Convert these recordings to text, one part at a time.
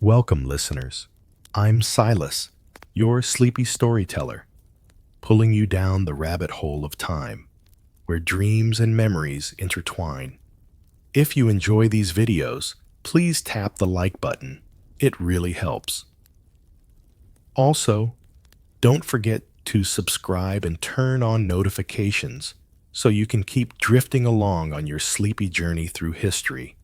Welcome, listeners. I'm Silas, your sleepy storyteller, pulling you down the rabbit hole of time, where dreams and memories intertwine. If you enjoy these videos, please tap the like button. It really helps. Also, don't forget to subscribe and turn on notifications so you can keep drifting along on your sleepy journey through history.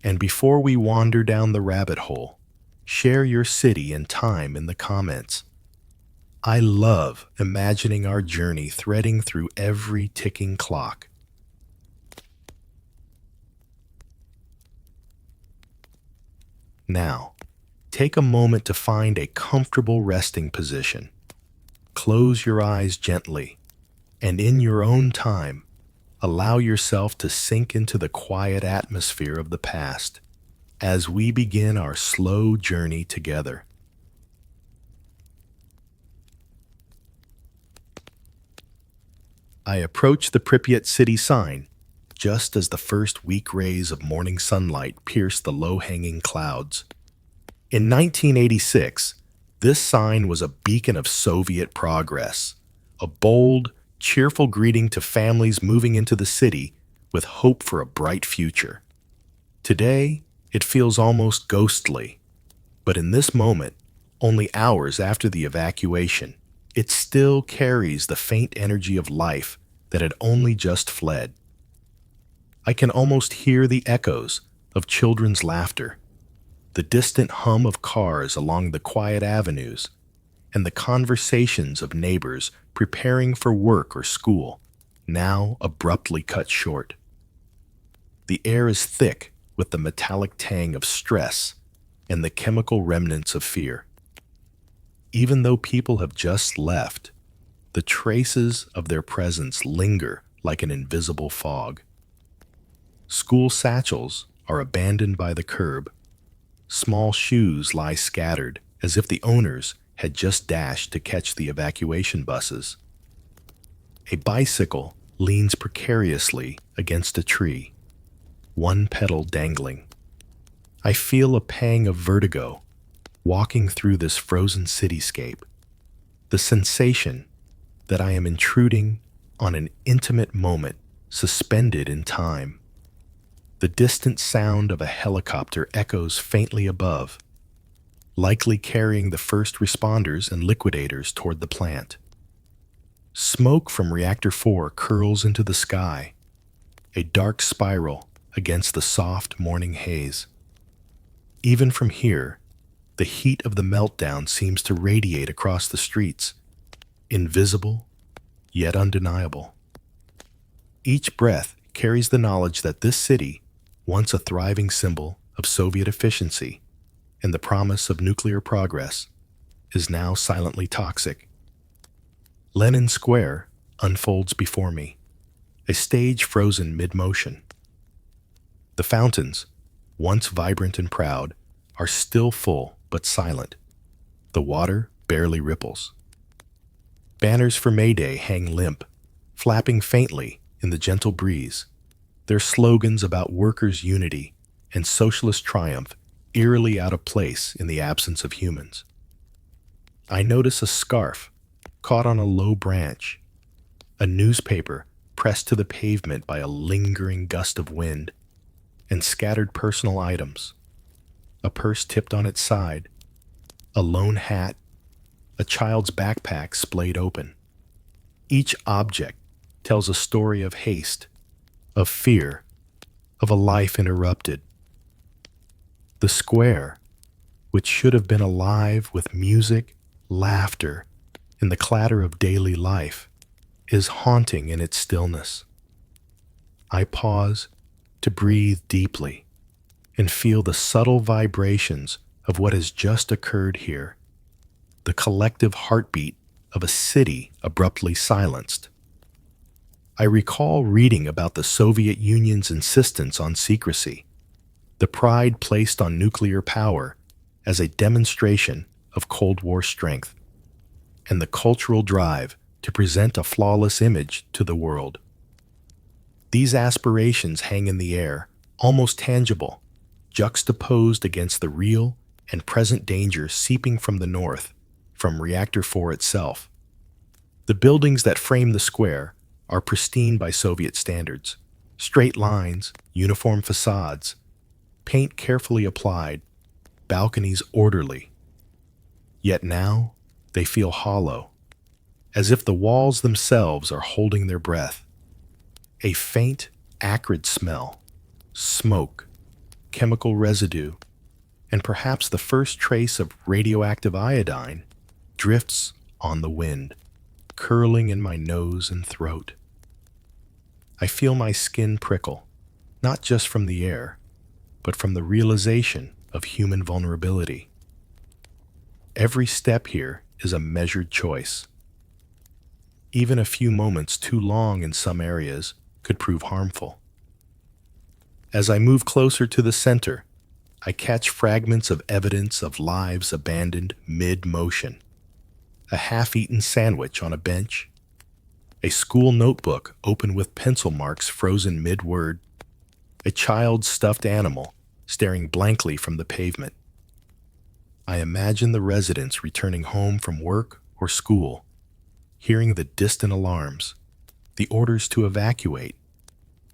And before we wander down the rabbit hole, share your city and time in the comments. I love imagining our journey threading through every ticking clock. Now, take a moment to find a comfortable resting position. Close your eyes gently, and in your own time, allow yourself to sink into the quiet atmosphere of the past as we begin our slow journey together. I approach the Pripyat city sign just as the first weak rays of morning sunlight pierce the low-hanging clouds. In 1986, this sign was a beacon of Soviet progress, a bold, cheerful greeting to families moving into the city with hope for a bright future. Today, it feels almost ghostly, but in this moment, only hours after the evacuation, it still carries the faint energy of life that had only just fled. I can almost hear the echoes of children's laughter, the distant hum of cars along the quiet avenues, and the conversations of neighbors preparing for work or school, now abruptly cut short. The air is thick with the metallic tang of stress and the chemical remnants of fear. Even though people have just left, the traces of their presence linger like an invisible fog. School satchels are abandoned by the curb. Small shoes lie scattered as if the owners had just dashed to catch the evacuation buses. A bicycle leans precariously against a tree, one pedal dangling. I feel a pang of vertigo walking through this frozen cityscape, the sensation that I am intruding on an intimate moment suspended in time. The distant sound of a helicopter echoes faintly above, likely carrying the first responders and liquidators toward the plant. Smoke from Reactor 4 curls into the sky, a dark spiral against the soft morning haze. Even from here, the heat of the meltdown seems to radiate across the streets, invisible yet undeniable. Each breath carries the knowledge that this city, once a thriving symbol of Soviet efficiency and the promise of nuclear progress, is now silently toxic. Lenin Square unfolds before me, a stage frozen mid-motion. The fountains, once vibrant and proud, are still full but silent. The water barely ripples. Banners for May Day hang limp, flapping faintly in the gentle breeze, their slogans about workers' unity and socialist triumph eerily out of place in the absence of humans. I notice a scarf caught on a low branch, a newspaper pressed to the pavement by a lingering gust of wind, and scattered personal items, a purse tipped on its side, a lone hat, a child's backpack splayed open. Each object tells a story of haste, of fear, of a life interrupted. The square, which should have been alive with music, laughter, and the clatter of daily life, is haunting in its stillness. I pause to breathe deeply and feel the subtle vibrations of what has just occurred here, the collective heartbeat of a city abruptly silenced. I recall reading about the Soviet Union's insistence on secrecy, the pride placed on nuclear power as a demonstration of Cold War strength, and the cultural drive to present a flawless image to the world. These aspirations hang in the air, almost tangible, juxtaposed against the real and present danger seeping from the north, from Reactor 4 itself. The buildings that frame the square are pristine by Soviet standards. Straight lines, uniform facades, paint carefully applied, balconies orderly. Yet now they feel hollow, as if the walls themselves are holding their breath. A faint, acrid smell, smoke, chemical residue, and perhaps the first trace of radioactive iodine drifts on the wind, curling in my nose and throat. I feel my skin prickle, not just from the air, but from the realization of human vulnerability. Every step here is a measured choice. Even a few moments too long in some areas could prove harmful. As I move closer to the center, I catch fragments of evidence of lives abandoned mid-motion. A half-eaten sandwich on a bench, a school notebook open with pencil marks frozen mid-word, a child's stuffed animal staring blankly from the pavement. I imagine the residents returning home from work or school, hearing the distant alarms, the orders to evacuate,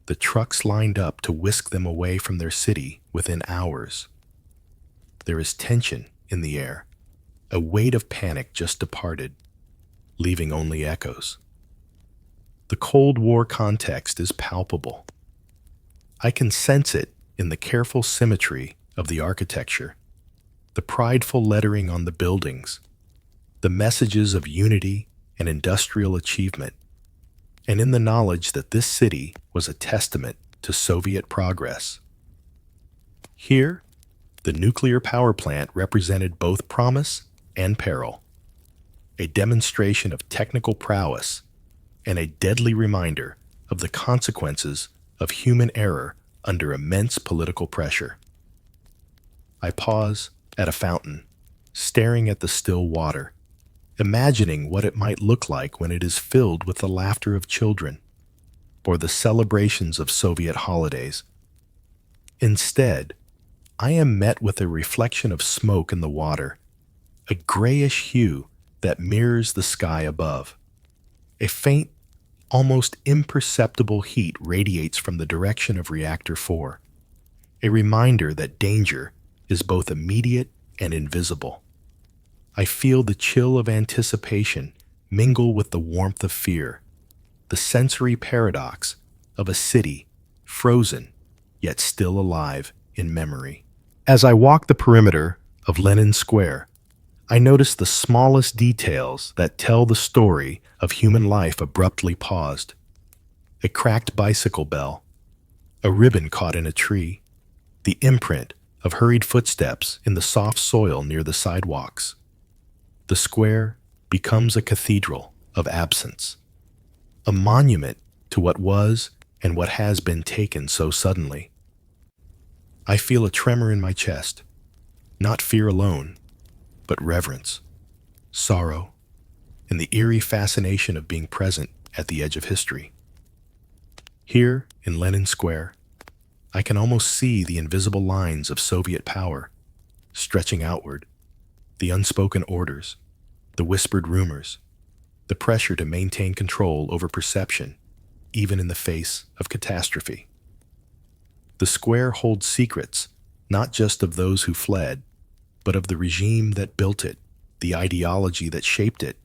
the trucks lined up to whisk them away from their city within hours. There is tension in the air, a weight of panic just departed, leaving only echoes. The Cold War context is palpable. I can sense it in the careful symmetry of the architecture, the prideful lettering on the buildings, the messages of unity and industrial achievement, and in the knowledge that this city was a testament to Soviet progress. Here, the nuclear power plant represented both promise and peril, a demonstration of technical prowess and a deadly reminder of the consequences of human error under immense political pressure. I pause at a fountain, staring at the still water, imagining what it might look like when it is filled with the laughter of children or the celebrations of Soviet holidays. Instead, I am met with a reflection of smoke in the water, a grayish hue that mirrors the sky above. A faint, almost imperceptible heat radiates from the direction of Reactor 4, a reminder that danger is both immediate and invisible. I feel the chill of anticipation mingle with the warmth of fear, the sensory paradox of a city frozen yet still alive in memory. As I walk the perimeter of Lenin Square, I notice the smallest details that tell the story of human life abruptly paused. A cracked bicycle bell, a ribbon caught in a tree, the imprint of hurried footsteps in the soft soil near the sidewalks. The square becomes a cathedral of absence, a monument to what was and what has been taken so suddenly. I feel a tremor in my chest, not fear alone, but reverence, sorrow, and the eerie fascination of being present at the edge of history. Here, in Lenin Square, I can almost see the invisible lines of Soviet power, stretching outward, the unspoken orders, the whispered rumors, the pressure to maintain control over perception, even in the face of catastrophe. The square holds secrets, not just of those who fled, but of the regime that built it, the ideology that shaped it,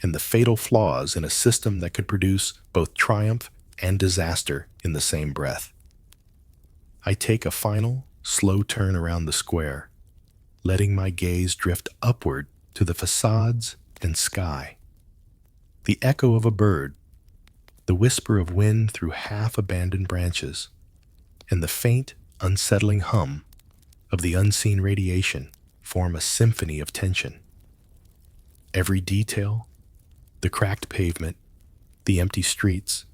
and the fatal flaws in a system that could produce both triumph and disaster in the same breath. I take a final, slow turn around the square, letting my gaze drift upward to the facades and sky. The echo of a bird, the whisper of wind through half-abandoned branches, and the faint, unsettling hum of the unseen radiation form a symphony of tension. Every detail, the cracked pavement, the empty streets,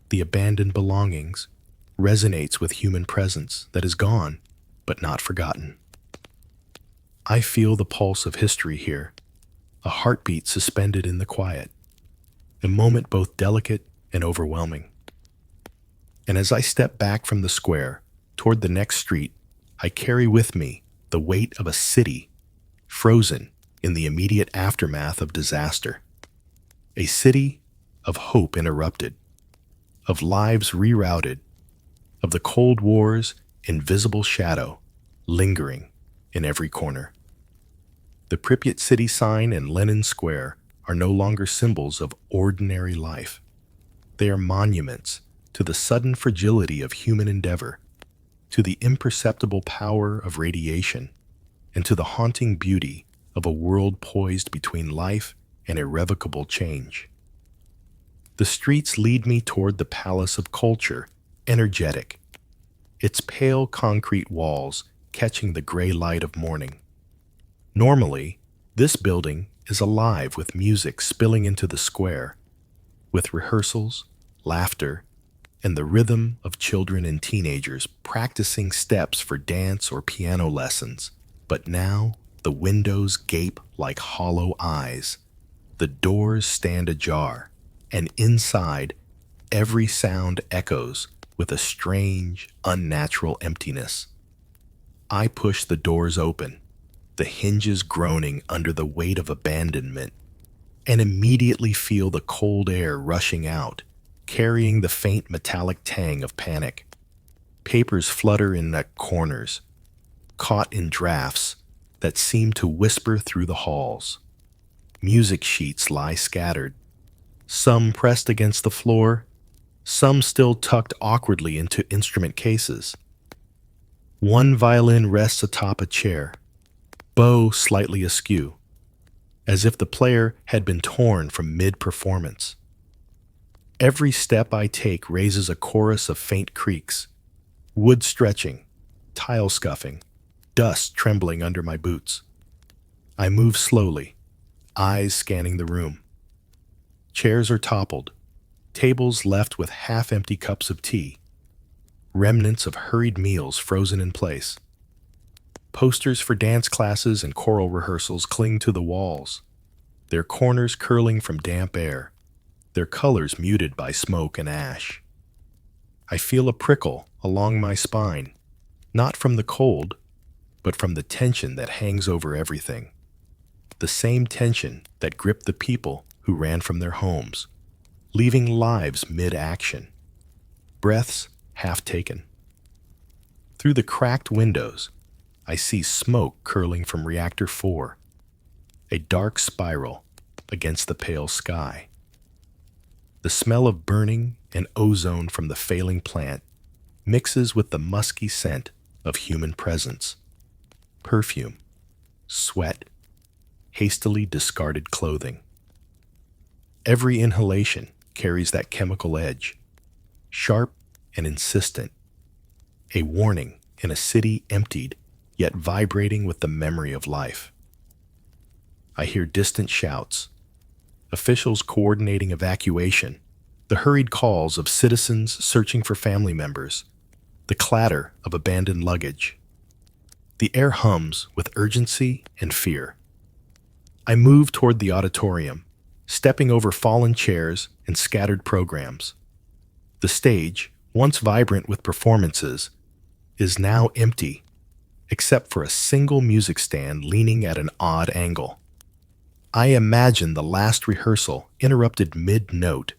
the abandoned belongings, resonates with human presence that is gone but not forgotten. I feel the pulse of history here, a heartbeat suspended in the quiet, a moment both delicate and overwhelming. And as I step back from the square toward the next street, I carry with me the weight of a city frozen in the immediate aftermath of disaster. A city of hope interrupted, of lives rerouted, of the Cold War's invisible shadow lingering in every corner. The Pripyat city sign and Lenin Square are no longer symbols of ordinary life. They are monuments to the sudden fragility of human endeavor, to the imperceptible power of radiation, and to the haunting beauty of a world poised between life and irrevocable change. The streets lead me toward the Palace of Culture, energetic, its pale concrete walls catching the gray light of morning. Normally, this building is alive with music spilling into the square, with rehearsals, laughter, and the rhythm of children and teenagers practicing steps for dance or piano lessons. But now, the windows gape like hollow eyes, the doors stand ajar, and inside, every sound echoes with a strange, unnatural emptiness. I push the doors open, the hinges groaning under the weight of abandonment, and immediately feel the cold air rushing out, carrying the faint metallic tang of panic. Papers flutter in the corners, caught in drafts that seem to whisper through the halls. Music sheets lie scattered, some pressed against the floor, some still tucked awkwardly into instrument cases. One violin rests atop a chair, bow slightly askew, as if the player had been torn from mid-performance. Every step I take raises a chorus of faint creaks, wood stretching, tile scuffing, dust trembling under my boots. I move slowly, eyes scanning the room. Chairs are toppled, tables left with half-empty cups of tea, remnants of hurried meals frozen in place. Posters for dance classes and choral rehearsals cling to the walls, their corners curling from damp air, their colors muted by smoke and ash. I feel a prickle along my spine, not from the cold, but from the tension that hangs over everything. The same tension that gripped the people who ran from their homes, leaving lives mid-action, breaths half taken. Through the cracked windows, I see smoke curling from Reactor 4, a dark spiral against the pale sky. The smell of burning and ozone from the failing plant mixes with the musky scent of human presence, perfume, sweat, hastily discarded clothing. Every inhalation carries that chemical edge, sharp and insistent, a warning in a city emptied yet vibrating with the memory of life. I hear distant shouts, officials coordinating evacuation, the hurried calls of citizens searching for family members, the clatter of abandoned luggage. The air hums with urgency and fear. I move toward the auditorium, stepping over fallen chairs and scattered programs. The stage, once vibrant with performances, is now empty, except for a single music stand leaning at an odd angle. I imagine the last rehearsal interrupted mid-note,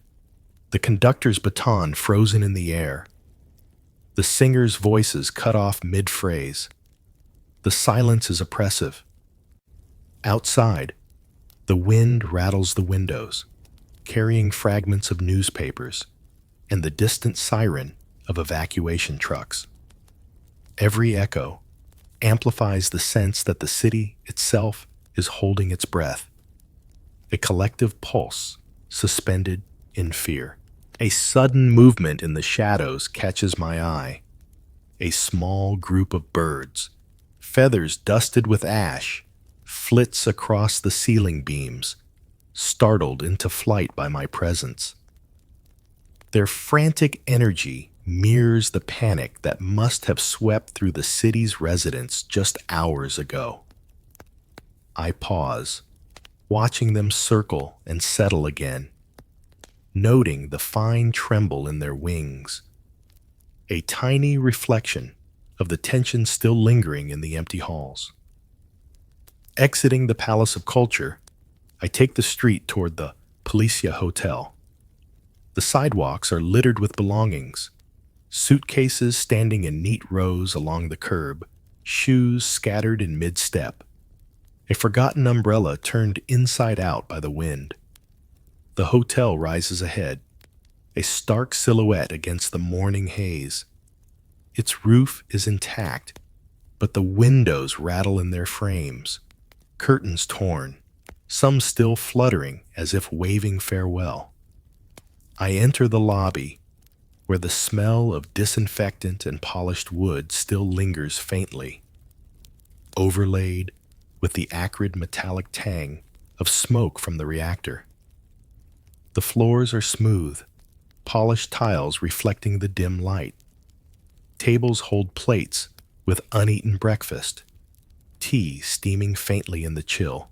the conductor's baton frozen in the air, the singers' voices cut off mid-phrase. The silence is oppressive. Outside, the wind rattles the windows, carrying fragments of newspapers and the distant siren of evacuation trucks. Every echo amplifies the sense that the city itself is holding its breath, a collective pulse suspended in fear. A sudden movement in the shadows catches my eye. A small group of birds, feathers dusted with ash, flits across the ceiling beams, startled into flight by my presence. Their frantic energy mirrors the panic that must have swept through the city's residents just hours ago. I pause, watching them circle and settle again, noting the fine tremble in their wings, a tiny reflection of the tension still lingering in the empty halls. Exiting the Palace of Culture, I take the street toward the Policia Hotel. The sidewalks are littered with belongings, suitcases standing in neat rows along the curb, shoes scattered in mid-step, a forgotten umbrella turned inside out by the wind. The hotel rises ahead, a stark silhouette against the morning haze. Its roof is intact, but the windows rattle in their frames, curtains torn, some still fluttering as if waving farewell. I enter the lobby, where the smell of disinfectant and polished wood still lingers faintly, overlaid with the acrid metallic tang of smoke from the reactor. The floors are smooth, polished tiles reflecting the dim light. Tables hold plates with uneaten breakfast, tea steaming faintly in the chill,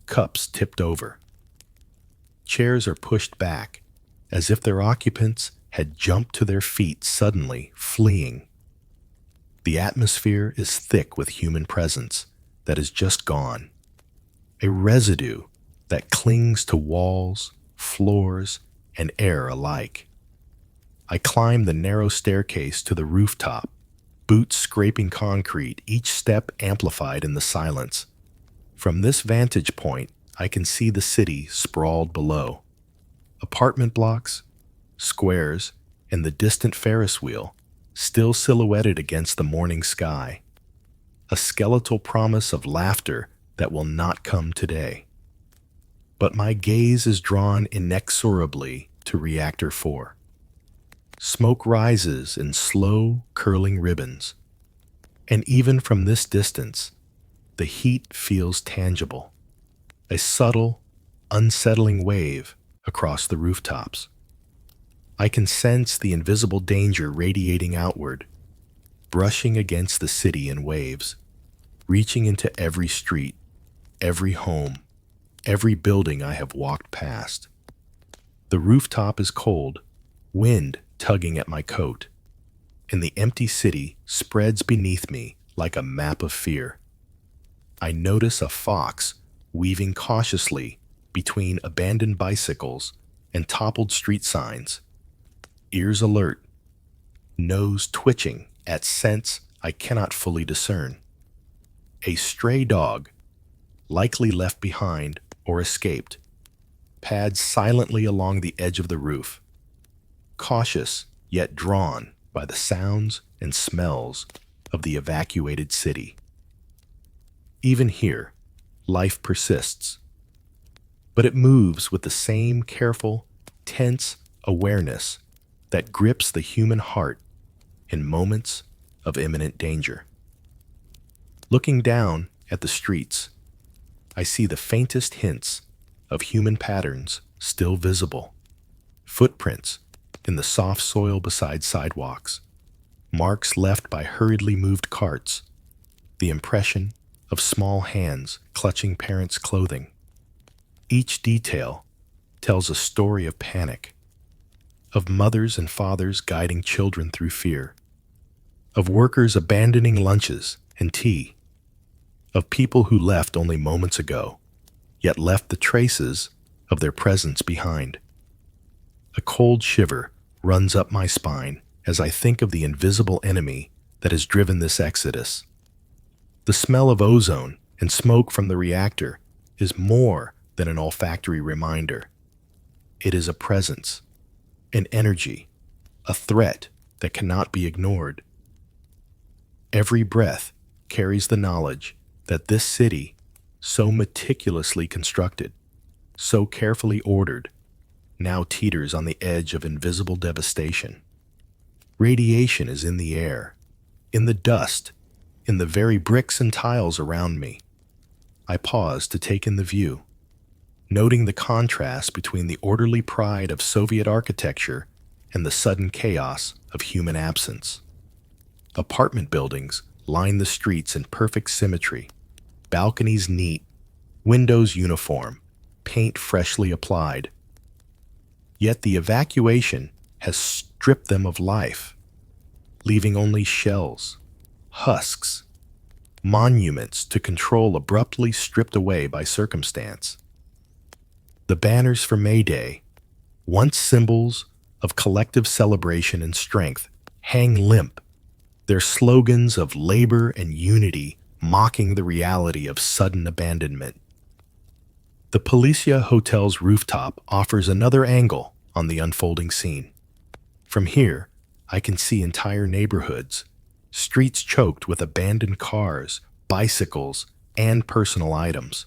cups tipped over. Chairs are pushed back, as if their occupants had jumped to their feet suddenly, fleeing. The atmosphere is thick with human presence that is just gone, a residue that clings to walls, floors, and air alike. I climb the narrow staircase to the rooftop, boots scraping concrete, each step amplified in the silence. From this vantage point, I can see the city sprawled below. Apartment blocks, squares, and the distant Ferris wheel, still silhouetted against the morning sky. A skeletal promise of laughter that will not come today. But my gaze is drawn inexorably to Reactor 4. Smoke rises in slow, curling ribbons, and even from this distance, the heat feels tangible, a subtle, unsettling wave across the rooftops. I can sense the invisible danger radiating outward, brushing against the city in waves, reaching into every street, every home, every building I have walked past. The rooftop is cold, wind tugging at my coat, and the empty city spreads beneath me like a map of fear. I notice a fox weaving cautiously between abandoned bicycles and toppled street signs, ears alert, nose twitching at scents I cannot fully discern. A stray dog, likely left behind or escaped, pads silently along the edge of the roof, cautious yet drawn by the sounds and smells of the evacuated city. Even here, life persists, but it moves with the same careful, tense awareness that grips the human heart in moments of imminent danger. Looking down at the streets, I see the faintest hints of human patterns still visible. Footprints in the soft soil beside sidewalks, marks left by hurriedly moved carts, the impression of small hands clutching parents' clothing. Each detail tells a story of panic, of mothers and fathers guiding children through fear, of workers abandoning lunches and tea, of people who left only moments ago, yet left the traces of their presence behind. A cold shiver runs up my spine as I think of the invisible enemy that has driven this exodus. The smell of ozone and smoke from the reactor is more than an olfactory reminder. It is a presence, an energy, a threat that cannot be ignored. Every breath carries the knowledge that this city, so meticulously constructed, so carefully ordered, now teeters on the edge of invisible devastation. Radiation is in the air, in the dust, in the very bricks and tiles around me. I pause to take in the view, noting the contrast between the orderly pride of Soviet architecture and the sudden chaos of human absence. Apartment buildings line the streets in perfect symmetry, balconies neat, windows uniform, paint freshly applied. Yet the evacuation has stripped them of life, leaving only shells, husks, monuments to control abruptly stripped away by circumstance. The banners for May Day, once symbols of collective celebration and strength, hang limp, their slogans of labor and unity mocking the reality of sudden abandonment. The Policia Hotel's rooftop offers another angle on the unfolding scene. From here, I can see entire neighborhoods, streets choked with abandoned cars, bicycles, and personal items.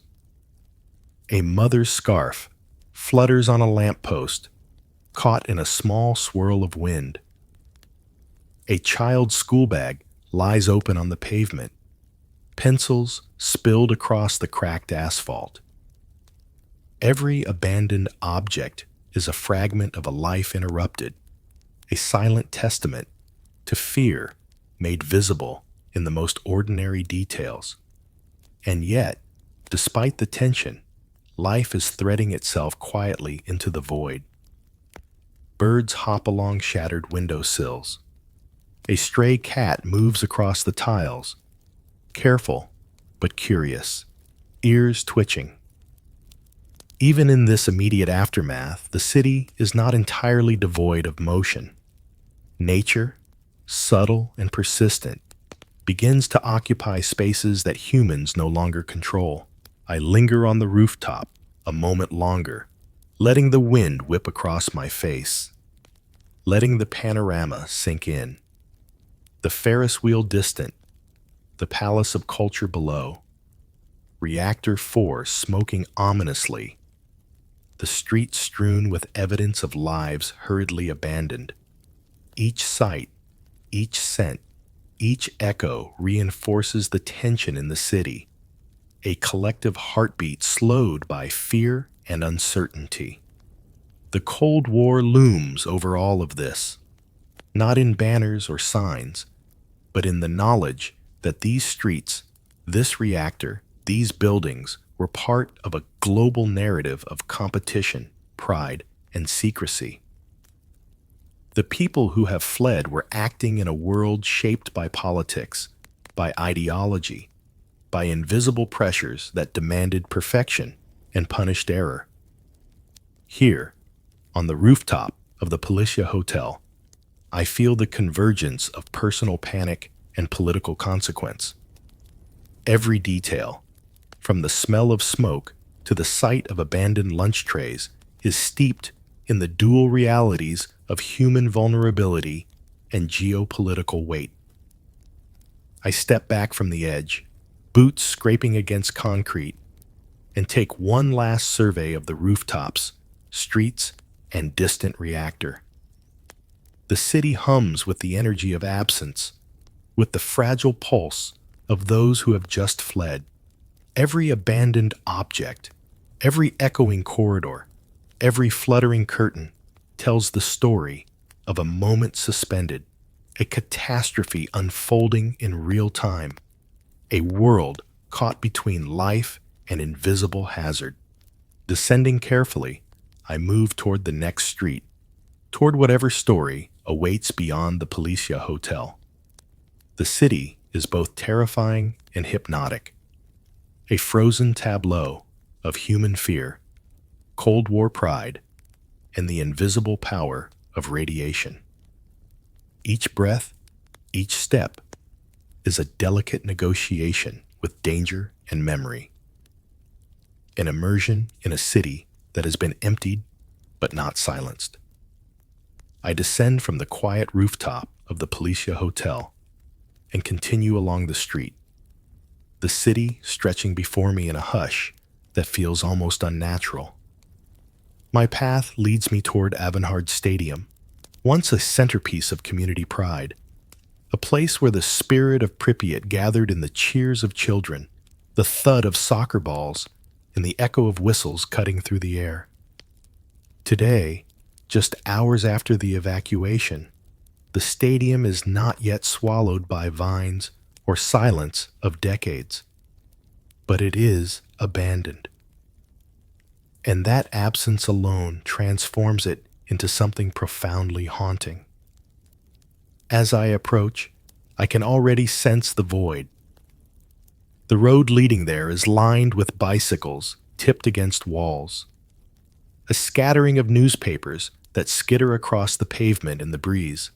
A mother's scarf flutters on a lamppost, caught in a small swirl of wind. A child's school bag lies open on the pavement, pencils spilled across the cracked asphalt. Every abandoned object is a fragment of a life interrupted, a silent testament to fear made visible in the most ordinary details. And yet, despite the tension, life is threading itself quietly into the void. Birds hop along shattered windowsills. A stray cat moves across the tiles, careful but curious, ears twitching. Even in this immediate aftermath, the city is not entirely devoid of motion. Nature, subtle and persistent, begins to occupy spaces that humans no longer control. I linger on the rooftop a moment longer, letting the wind whip across my face, letting the panorama sink in. The Ferris wheel distant, the palace of culture below, Reactor 4 smoking ominously, the streets strewn with evidence of lives hurriedly abandoned. Each sight, each scent, each echo reinforces the tension in the city, a collective heartbeat slowed by fear and uncertainty. The Cold War looms over all of this, not in banners or signs, but in the knowledge that these streets, this reactor, these buildings were part of a global narrative of competition, pride, and secrecy. The people who have fled were acting in a world shaped by politics, by ideology, by invisible pressures that demanded perfection and punished error. Here, on the rooftop of the Policia Hotel, I feel the convergence of personal panic and political consequence. Every detail, from the smell of smoke to the sight of abandoned lunch trays, is steeped in the dual realities of human vulnerability and geopolitical weight. I step back from the edge, boots scraping against concrete, and take one last survey of the rooftops, streets, and distant reactor. The city hums with the energy of absence, with the fragile pulse of those who have just fled. Every abandoned object, every echoing corridor, every fluttering curtain tells the story of a moment suspended, a catastrophe unfolding in real time, a world caught between life and invisible hazard. Descending carefully, I move toward the next street, toward whatever story awaits beyond the Policia Hotel. The city is both terrifying and hypnotic, a frozen tableau of human fear, Cold War pride, and the invisible power of radiation. Each breath, each step, is a delicate negotiation with danger and memory. An immersion in a city that has been emptied but not silenced. I descend from the quiet rooftop of the Policia Hotel and continue along the street, the city stretching before me in a hush that feels almost unnatural. My path leads me toward Avangard Stadium, once a centerpiece of community pride, a place where the spirit of Pripyat gathered in the cheers of children, the thud of soccer balls, and the echo of whistles cutting through the air. Today, just hours after the evacuation, the stadium is not yet swallowed by vines or silence of decades, but it is abandoned. And that absence alone transforms it into something profoundly haunting. As I approach, I can already sense the void. The road leading there is lined with bicycles tipped against walls. A scattering of newspapers that skitter across the pavement in the breeze.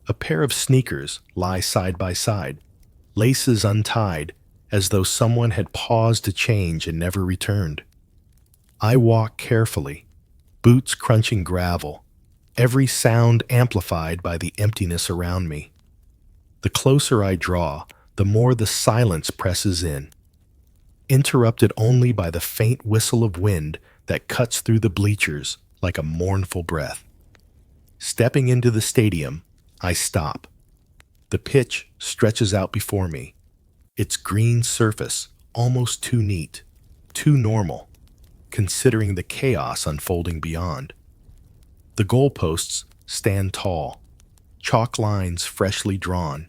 A pair of sneakers lie side by side, laces untied, as though someone had paused to change and never returned. I walk carefully, boots crunching gravel, every sound amplified by the emptiness around me. The closer I draw, the more the silence presses in, interrupted only by the faint whistle of wind that cuts through the bleachers like a mournful breath. Stepping into the stadium, I stop. The pitch stretches out before me, its green surface almost too neat, too normal, considering the chaos unfolding beyond. The goalposts stand tall, chalk lines freshly drawn,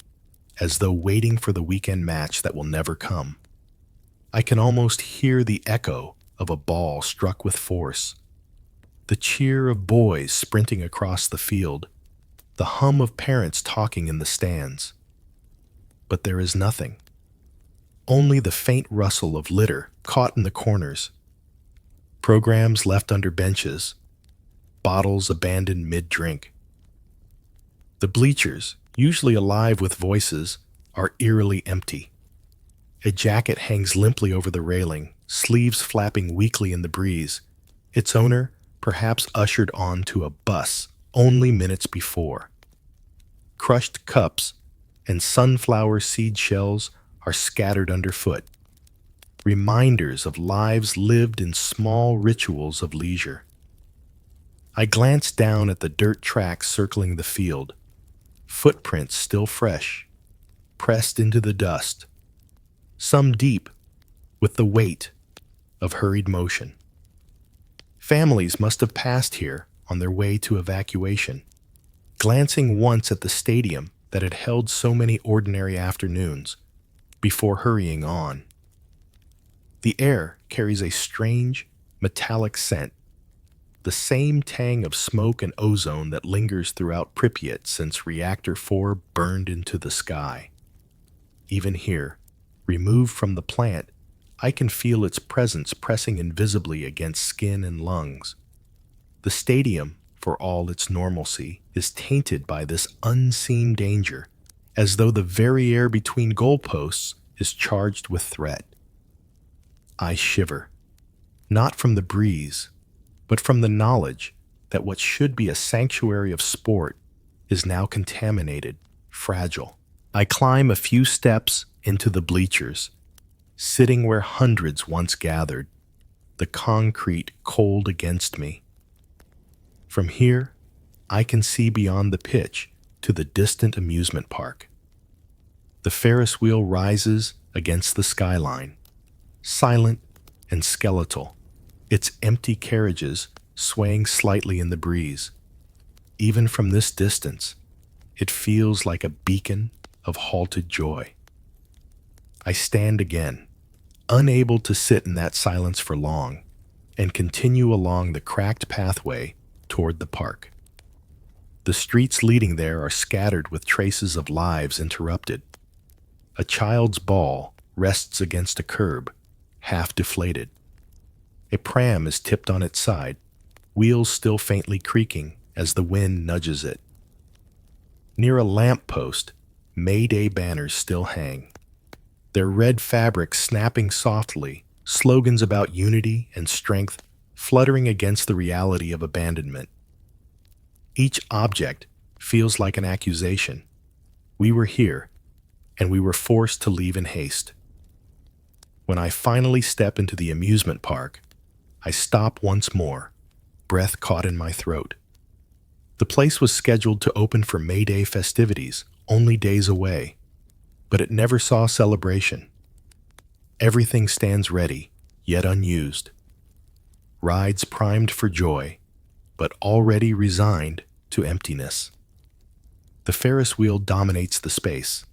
as though waiting for the weekend match that will never come. I can almost hear the echo of a ball struck with force, the cheer of boys sprinting across the field, the hum of parents talking in the stands. But there is nothing. Only the faint rustle of litter caught in the corners, programs left under benches, bottles abandoned mid-drink. The bleachers, usually alive with voices, are eerily empty. A jacket hangs limply over the railing, sleeves flapping weakly in the breeze, its owner perhaps ushered on to a bus only minutes before. Crushed cups and sunflower seed shells are scattered underfoot, reminders of lives lived in small rituals of leisure. I glance down at the dirt tracks circling the field, footprints still fresh, pressed into the dust, some deep with the weight of hurried motion. Families must have passed here on their way to evacuation, glancing once at the stadium that had held so many ordinary afternoons, before hurrying on. The air carries a strange, metallic scent, the same tang of smoke and ozone that lingers throughout Pripyat since Reactor 4 burned into the sky. Even here, removed from the plant, I can feel its presence pressing invisibly against skin and lungs. The stadium, for all its normalcy, is tainted by this unseen danger, as though the very air between goalposts is charged with threat. I shiver, not from the breeze, but from the knowledge that what should be a sanctuary of sport is now contaminated, fragile. I climb a few steps into the bleachers, sitting where hundreds once gathered, the concrete cold against me. From here, I can see beyond the pitch to the distant amusement park. The Ferris wheel rises against the skyline, silent and skeletal, its empty carriages swaying slightly in the breeze. Even from this distance, it feels like a beacon of halted joy. I stand again, unable to sit in that silence for long, and continue along the cracked pathway toward the park. The streets leading there are scattered with traces of lives interrupted. A child's ball rests against a curb, half deflated. A pram is tipped on its side, wheels still faintly creaking as the wind nudges it. Near a lamp post, May Day banners still hang, their red fabric snapping softly, slogans about unity and strength fluttering against the reality of abandonment. Each object feels like an accusation. We were here, and we were forced to leave in haste. When I finally step into the amusement park, I stop once more, breath caught in my throat. The place was scheduled to open for May Day festivities, only days away, but it never saw celebration. Everything stands ready, yet unused. Rides primed for joy, but already resigned to emptiness. The Ferris wheel dominates the space,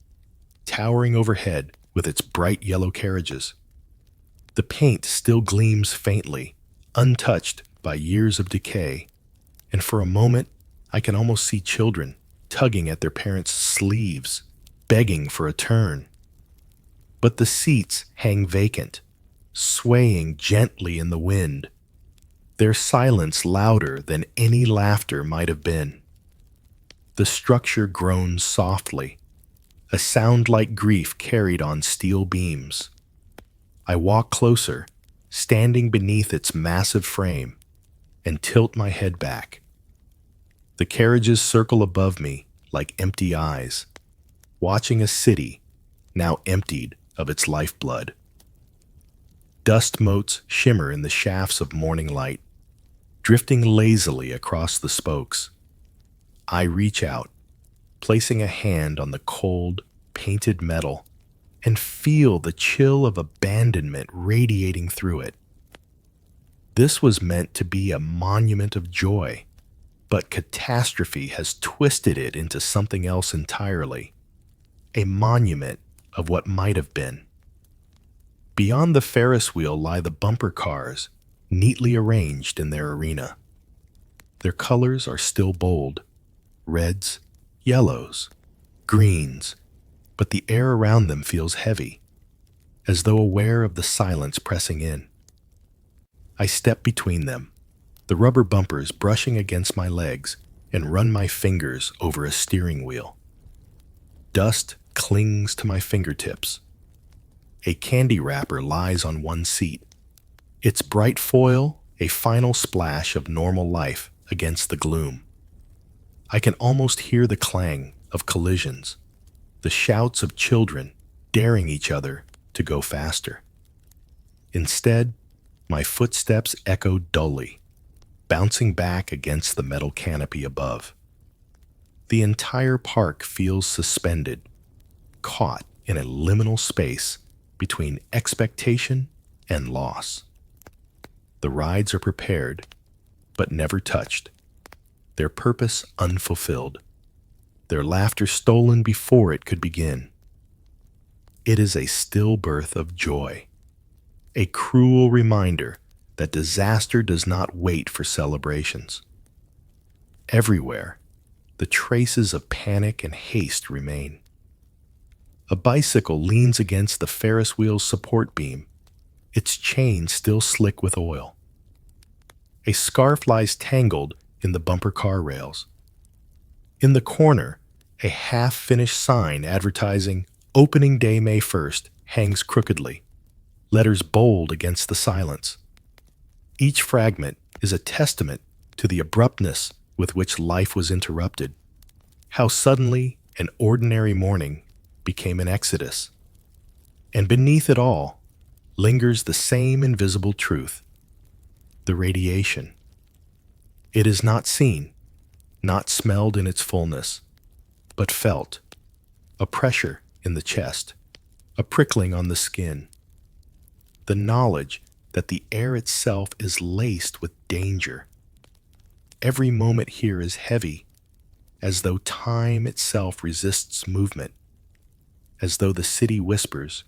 towering overhead with its bright yellow carriages. The paint still gleams faintly, untouched by years of decay, and for a moment I can almost see children tugging at their parents' sleeves, begging for a turn. But the seats hang vacant, swaying gently in the wind, their silence louder than any laughter might have been. The structure groans softly, a sound like grief carried on steel beams. I walk closer, standing beneath its massive frame, and tilt my head back. The carriages circle above me like empty eyes, watching a city now emptied of its lifeblood. Dust motes shimmer in the shafts of morning light, drifting lazily across the spokes. I reach out, placing a hand on the cold, painted metal, and feel the chill of abandonment radiating through it. This was meant to be a monument of joy, but catastrophe has twisted it into something else entirely, a monument of what might have been. Beyond the Ferris wheel lie the bumper cars, neatly arranged in their arena. Their colors are still bold, reds, yellows, greens, but the air around them feels heavy, as though aware of the silence pressing in. I step between them, the rubber bumpers brushing against my legs, and run my fingers over a steering wheel. Dust clings to my fingertips. A candy wrapper lies on one seat, its bright foil a final splash of normal life against the gloom. I can almost hear the clang of collisions, the shouts of children daring each other to go faster. Instead, my footsteps echo dully, bouncing back against the metal canopy above. The entire park feels suspended, caught in a liminal space between expectation and loss. The rides are prepared, but never touched, their purpose unfulfilled, their laughter stolen before it could begin. It is a stillbirth of joy, a cruel reminder that disaster does not wait for celebrations. Everywhere, the traces of panic and haste remain. A bicycle leans against the Ferris wheel's support beam, its chain still slick with oil. A scarf lies tangled in the bumper car rails. In the corner, a half-finished sign advertising Opening Day May 1st hangs crookedly, letters bold against the silence. Each fragment is a testament to the abruptness with which life was interrupted, how suddenly an ordinary morning became an exodus. And beneath it all lingers the same invisible truth, the radiation. It is not seen, not smelled in its fullness, but felt, a pressure in the chest, a prickling on the skin, the knowledge that the air itself is laced with danger. Every moment here is heavy, as though time itself resists movement, as though the city whispers,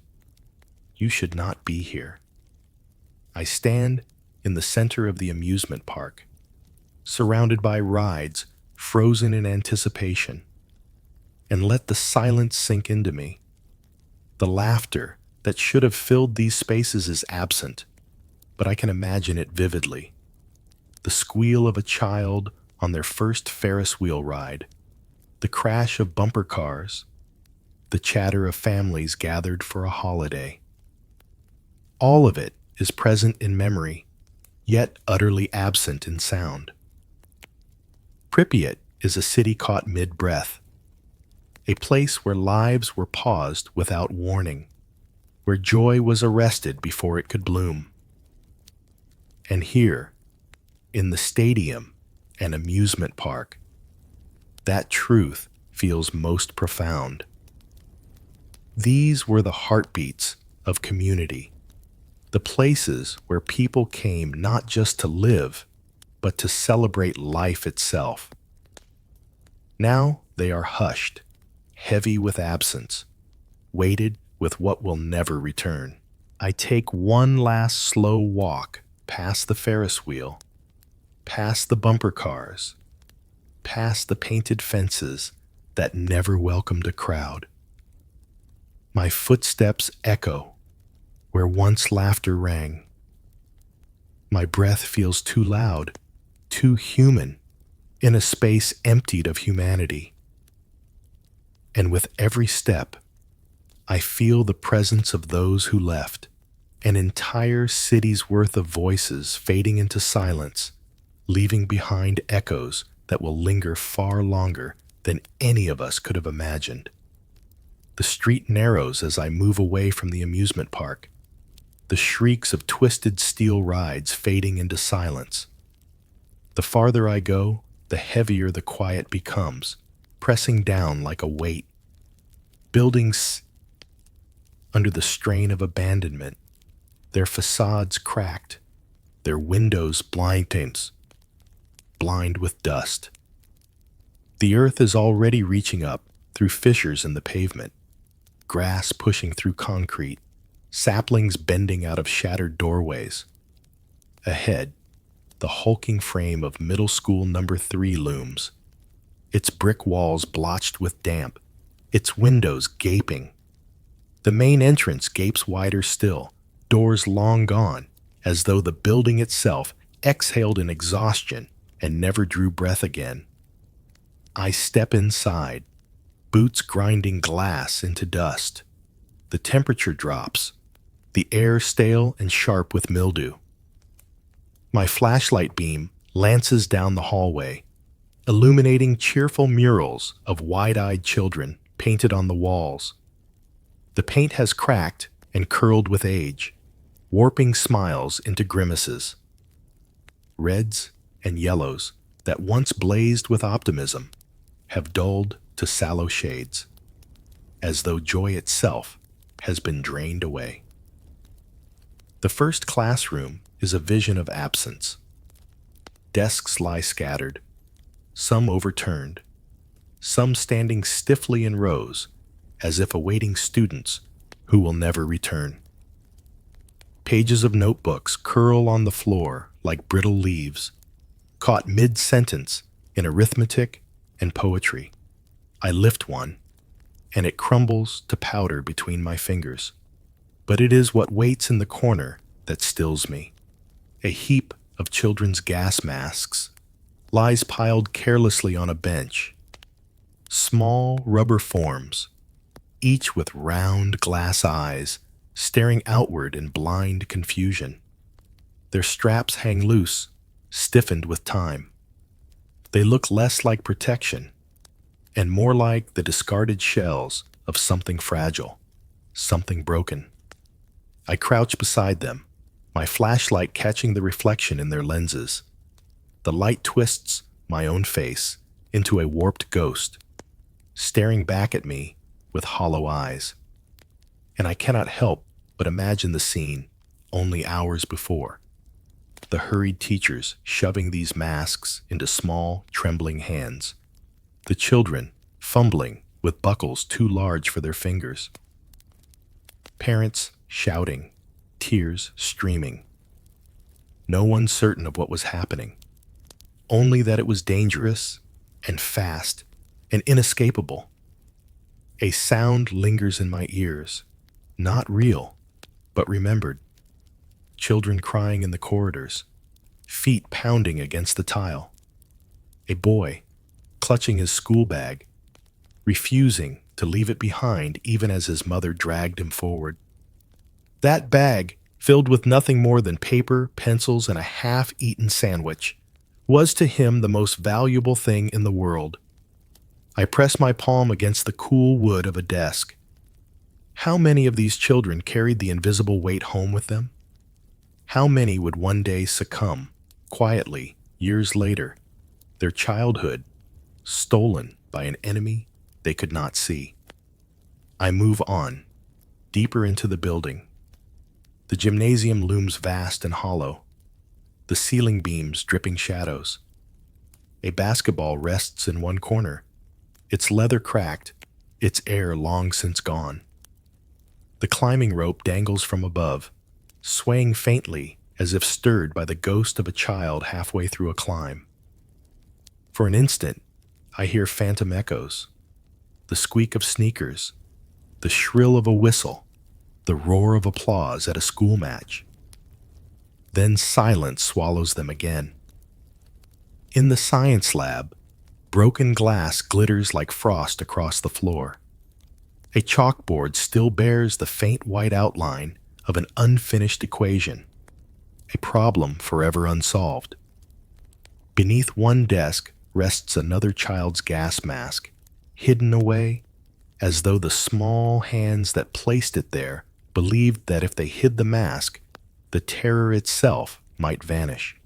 "You should not be here." I stand in the center of the amusement park, surrounded by rides frozen in anticipation, and let the silence sink into me. The laughter that should have filled these spaces is absent, but I can imagine it vividly. The squeal of a child on their first Ferris wheel ride, the crash of bumper cars, the chatter of families gathered for a holiday. All of it is present in memory, yet utterly absent in sound. Pripyat is a city caught mid-breath, a place where lives were paused without warning, where joy was arrested before it could bloom. And here, in the stadium and amusement park, that truth feels most profound. These were the heartbeats of community, the places where people came not just to live, but to celebrate life itself. Now they are hushed, heavy with absence, weighted with what will never return. I take one last slow walk past the Ferris wheel, past the bumper cars, past the painted fences that never welcomed a crowd. My footsteps echo where once laughter rang. My breath feels too loud, too human, in a space emptied of humanity. And with every step, I feel the presence of those who left, an entire city's worth of voices fading into silence, leaving behind echoes that will linger far longer than any of us could have imagined. The street narrows as I move away from the amusement park, the shrieks of twisted steel rides fading into silence. The farther I go, the heavier the quiet becomes, pressing down like a weight. Buildings under the strain of abandonment, their facades cracked, their windows blind with dust. The earth is already reaching up through fissures in the pavement, grass pushing through concrete, saplings bending out of shattered doorways. Ahead, the hulking frame of middle school number 3 looms, its brick walls blotched with damp, its windows gaping. The main entrance gapes wider still, doors long gone, as though the building itself exhaled in exhaustion and never drew breath again. I step inside, boots grinding glass into dust. The temperature drops, the air stale and sharp with mildew. My flashlight beam lances down the hallway, illuminating cheerful murals of wide-eyed children painted on the walls. The paint has cracked and curled with age, warping smiles into grimaces. Reds and yellows that once blazed with optimism have dulled to sallow shades, as though joy itself has been drained away. The first classroom is a vision of absence. Desks lie scattered, some overturned, some standing stiffly in rows as if awaiting students who will never return. Pages of notebooks curl on the floor like brittle leaves, caught mid-sentence in arithmetic and poetry. I lift one, and it crumbles to powder between my fingers. But it is what waits in the corner that stills me. A heap of children's gas masks lies piled carelessly on a bench. Small rubber forms, each with round glass eyes, staring outward in blind confusion. Their straps hang loose, stiffened with time. They look less like protection and more like the discarded shells of something fragile, something broken. I crouch beside them, my flashlight catching the reflection in their lenses. The light twists my own face into a warped ghost, staring back at me with hollow eyes. And I cannot help but imagine the scene only hours before. The hurried teachers shoving these masks into small, trembling hands. The children fumbling with buckles too large for their fingers. Parents shouting, tears streaming. No one certain of what was happening, only that it was dangerous and fast and inescapable. A sound lingers in my ears, not real, but remembered. Children crying in the corridors, feet pounding against the tile. A boy clutching his school bag, refusing to leave it behind even as his mother dragged him forward. That bag, filled with nothing more than paper, pencils, and a half-eaten sandwich, was to him the most valuable thing in the world. I press my palm against the cool wood of a desk. How many of these children carried the invisible weight home with them? How many would one day succumb, quietly, years later, their childhood stolen by an enemy they could not see? I move on, deeper into the building. The gymnasium looms vast and hollow, the ceiling beams dripping shadows. A basketball rests in one corner, its leather cracked, its air long since gone. The climbing rope dangles from above, swaying faintly as if stirred by the ghost of a child halfway through a climb. For an instant, I hear phantom echoes, the squeak of sneakers, the shrill of a whistle, the roar of applause at a school match. Then silence swallows them again. In the science lab, broken glass glitters like frost across the floor. A chalkboard still bears the faint white outline of an unfinished equation, a problem forever unsolved. Beneath one desk rests another child's gas mask, hidden away as though the small hands that placed it there believed that if they hid the mask, the terror itself might vanish.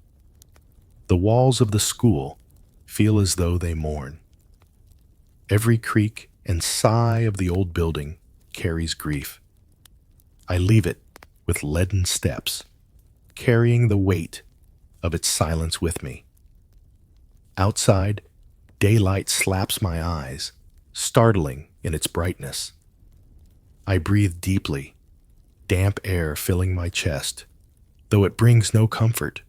The walls of the school feel as though they mourn. Every creak and sigh of the old building carries grief. I leave it with leaden steps, carrying the weight of its silence with me. Outside, daylight slaps my eyes, startling in its brightness. I breathe deeply, damp air filling my chest, though it brings no comfort.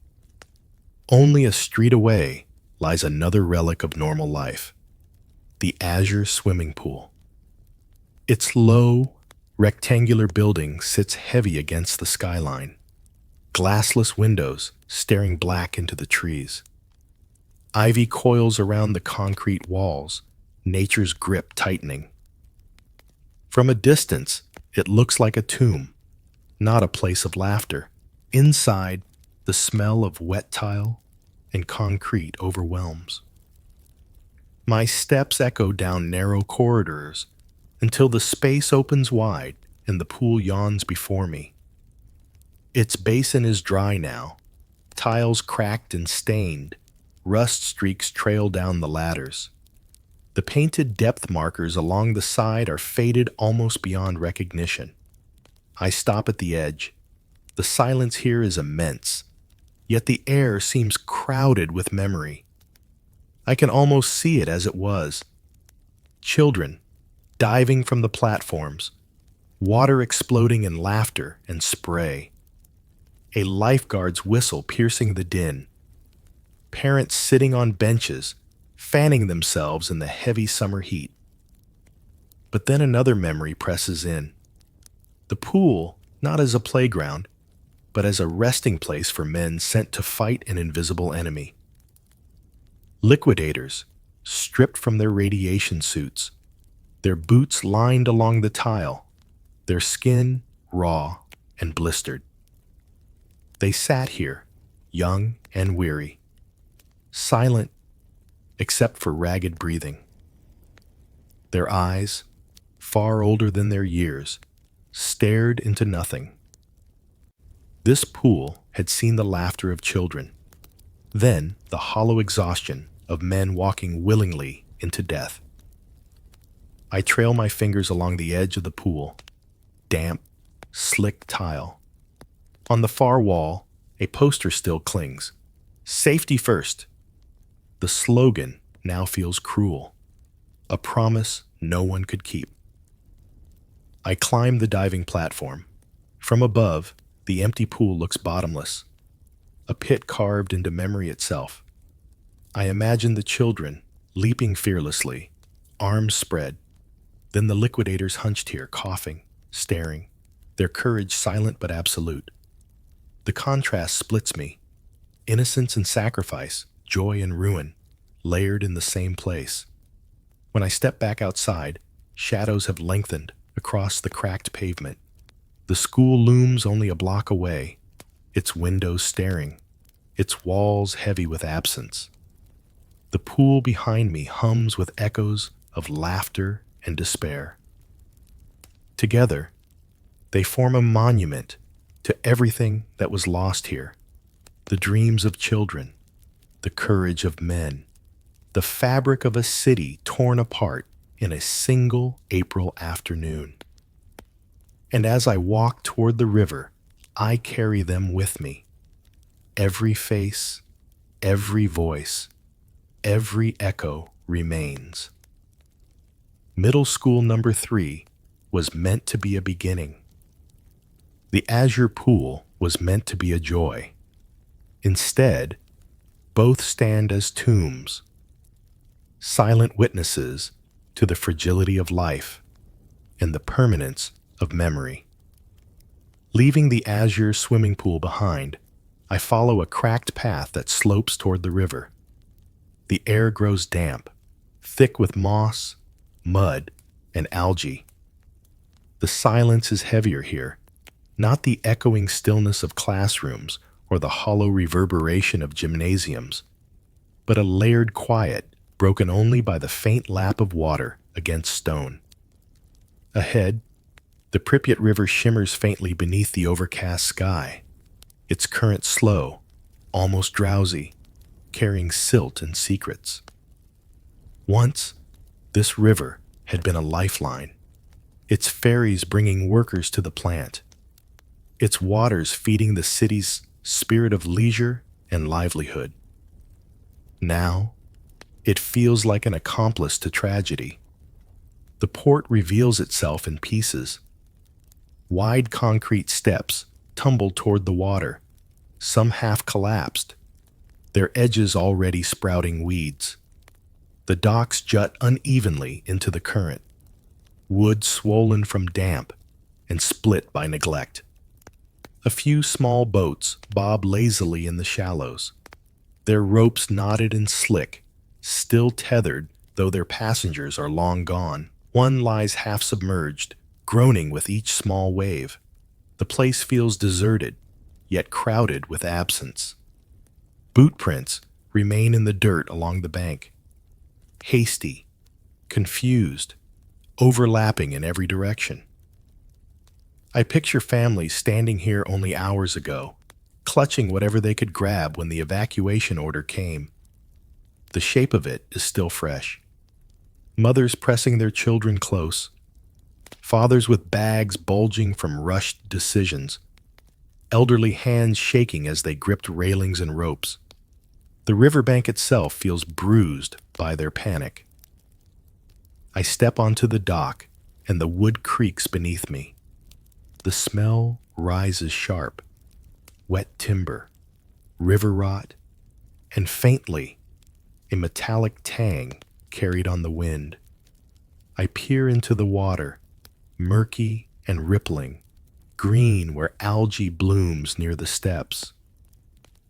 Only a street away lies another relic of normal life, the azure swimming pool. Its low, rectangular building sits heavy against the skyline, glassless windows staring black into the trees. Ivy coils around the concrete walls, nature's grip tightening. From a distance, it looks like a tomb, not a place of laughter. Inside, the smell of wet tile and concrete overwhelms. My steps echo down narrow corridors until the space opens wide and the pool yawns before me. Its basin is dry now, tiles cracked and stained, rust streaks trail down the ladders. The painted depth markers along the side are faded almost beyond recognition. I stop at the edge. The silence here is immense, yet the air seems crowded with memory. I can almost see it as it was. Children diving from the platforms, water exploding in laughter and spray. A lifeguard's whistle piercing the din. Parents sitting on benches, fanning themselves in the heavy summer heat. But then another memory presses in. The pool, not as a playground, but as a resting place for men sent to fight an invisible enemy. Liquidators, stripped from their radiation suits, their boots lined along the tile, their skin raw and blistered. They sat here, young and weary, silent except for ragged breathing. Their eyes, far older than their years, stared into nothing. This pool had seen the laughter of children, then the hollow exhaustion of men walking willingly into death. I trail my fingers along the edge of the pool, damp, slick tile. On the far wall, a poster still clings. Safety first. The slogan now feels cruel, a promise no one could keep. I climb the diving platform. From above, the empty pool looks bottomless, a pit carved into memory itself. I imagine the children leaping fearlessly, arms spread, then the liquidators hunched here, coughing, staring, their courage silent but absolute. The contrast splits me. Innocence and sacrifice, joy and ruin, layered in the same place. When I step back outside, shadows have lengthened across the cracked pavement. The school looms only a block away, its windows staring, its walls heavy with absence. The pool behind me hums with echoes of laughter and despair. Together, they form a monument to everything that was lost here. The dreams of children, the courage of men, the fabric of a city torn apart in a single April afternoon. And as I walk toward the river, I carry them with me. Every face, every voice, every echo remains. Middle school number 3 was meant to be a beginning. The azure pool was meant to be a joy. Instead, both stand as tombs, silent witnesses to the fragility of life, and the permanence of memory. Leaving the azure swimming pool behind, I follow a cracked path that slopes toward the river. The air grows damp, thick with moss, mud, and algae. The silence is heavier here, not the echoing stillness of classrooms or the hollow reverberation of gymnasiums, but a layered quiet broken only by the faint lap of water against stone. Ahead, the Pripyat River shimmers faintly beneath the overcast sky, its current slow, almost drowsy, carrying silt and secrets. Once, this river had been a lifeline, its ferries bringing workers to the plant, its waters feeding the city's spirit of leisure and livelihood. Now, it feels like an accomplice to tragedy. The port reveals itself in pieces. Wide concrete steps tumble toward the water, some half collapsed, their edges already sprouting weeds. The docks jut unevenly into the current, wood swollen from damp and split by neglect. A few small boats bob lazily in the shallows, their ropes knotted and slick, still tethered though their passengers are long gone. One lies half submerged, groaning with each small wave. The place feels deserted, yet crowded with absence. Boot prints remain in the dirt along the bank, hasty, confused, overlapping in every direction. I picture families standing here only hours ago, clutching whatever they could grab when the evacuation order came. The shape of it is still fresh. Mothers pressing their children close, fathers with bags bulging from rushed decisions, elderly hands shaking as they gripped railings and ropes. The riverbank itself feels bruised by their panic. I step onto the dock, and the wood creaks beneath me. The smell rises sharp. Wet timber, river rot, and faintly, a metallic tang carried on the wind. I peer into the water, murky and rippling, green where algae blooms near the steps.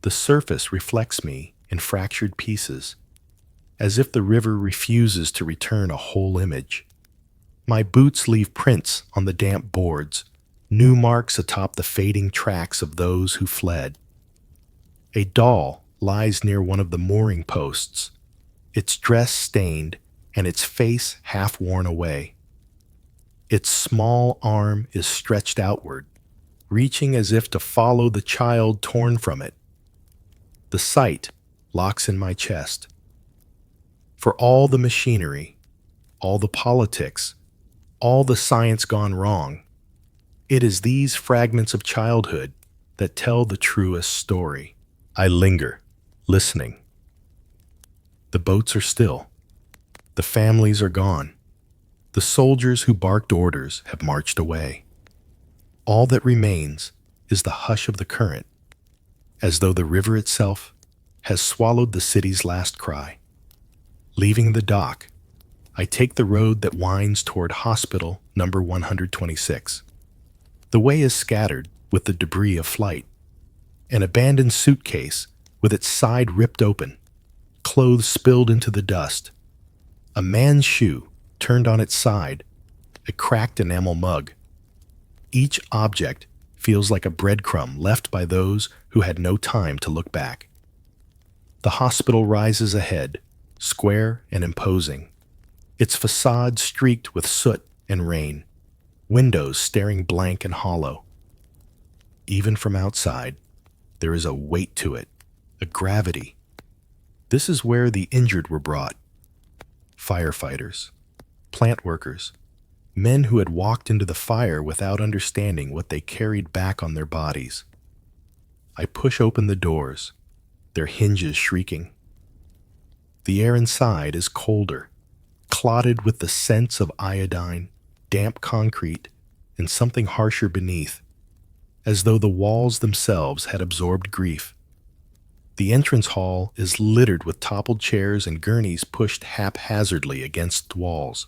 The surface reflects me in fractured pieces, as if the river refuses to return a whole image. My boots leave prints on the damp boards, new marks atop the fading tracks of those who fled. A doll lies near one of the mooring posts, its dress stained and its face half worn away. Its small arm is stretched outward, reaching as if to follow the child torn from it. The sight locks in my chest. For all the machinery, all the politics, all the science gone wrong, it is these fragments of childhood that tell the truest story. I linger, listening. The boats are still. The families are gone. The soldiers who barked orders have marched away. All that remains is the hush of the current, as though the river itself has swallowed the city's last cry. Leaving the dock, I take the road that winds toward Hospital number 126. The way is scattered with the debris of flight. An abandoned suitcase with its side ripped open, clothes spilled into the dust. A man's shoe turned on its side, a cracked enamel mug. Each object feels like a breadcrumb left by those who had no time to look back. The hospital rises ahead, square and imposing, its facade streaked with soot and rain, windows staring blank and hollow. Even from outside, there is a weight to it, a gravity. This is where the injured were brought. Firefighters, plant workers, men who had walked into the fire without understanding what they carried back on their bodies. I push open the doors, their hinges shrieking. The air inside is colder, clotted with the scents of iodine, damp concrete, and something harsher beneath, as though the walls themselves had absorbed grief. The entrance hall is littered with toppled chairs and gurneys pushed haphazardly against walls.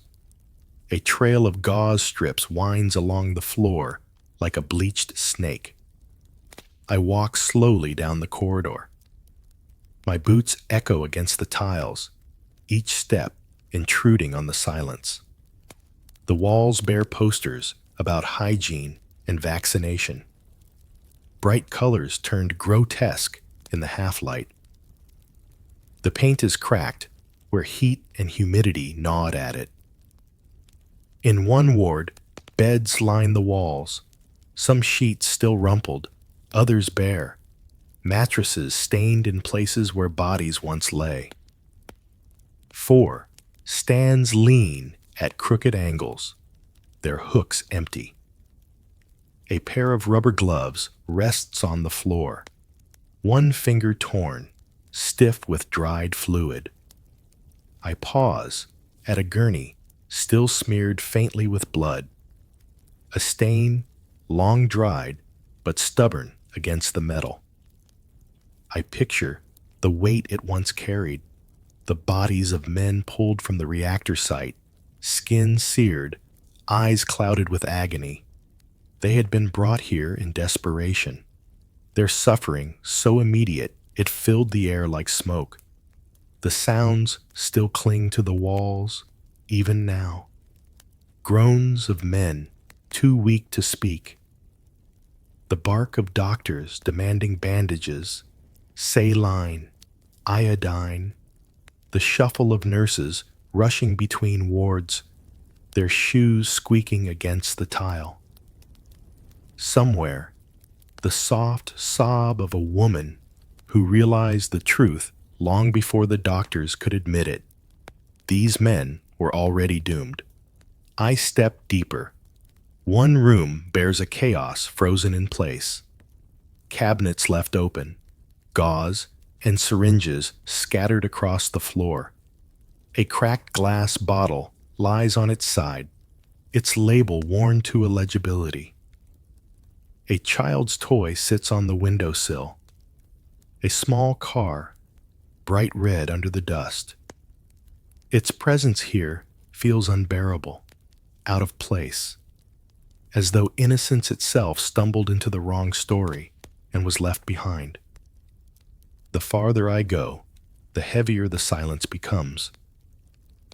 A trail of gauze strips winds along the floor like a bleached snake. I walk slowly down the corridor. My boots echo against the tiles, each step intruding on the silence. The walls bear posters about hygiene and vaccination. Bright colors turned grotesque in the half-light. The paint is cracked where heat and humidity gnawed at it. In one ward, beds line the walls, some sheets still rumpled, others bare, mattresses stained in places where bodies once lay. 4. Stands lean at crooked angles, their hooks empty. A pair of rubber gloves rests on the floor, one finger torn, stiff with dried fluid. I pause at a gurney still smeared faintly with blood, a stain long dried but stubborn against the metal. I picture the weight it once carried, the bodies of men pulled from the reactor site, skin seared, eyes clouded with agony. They had been brought here in desperation, their suffering so immediate it filled the air like smoke. The sounds still cling to the walls, even now. Groans of men, too weak to speak. The bark of doctors demanding bandages, saline, iodine. The shuffle of nurses rushing between wards, their shoes squeaking against the tile. Somewhere, the soft sob of a woman who realized the truth long before the doctors could admit it. These men were already doomed. I step deeper. One room bears a chaos frozen in place. Cabinets left open, gauze and syringes scattered across the floor. A cracked glass bottle lies on its side, its label worn to illegibility. A child's toy sits on the windowsill. A small car, bright red under the dust. Its presence here feels unbearable, out of place, as though innocence itself stumbled into the wrong story and was left behind. The farther I go, the heavier the silence becomes.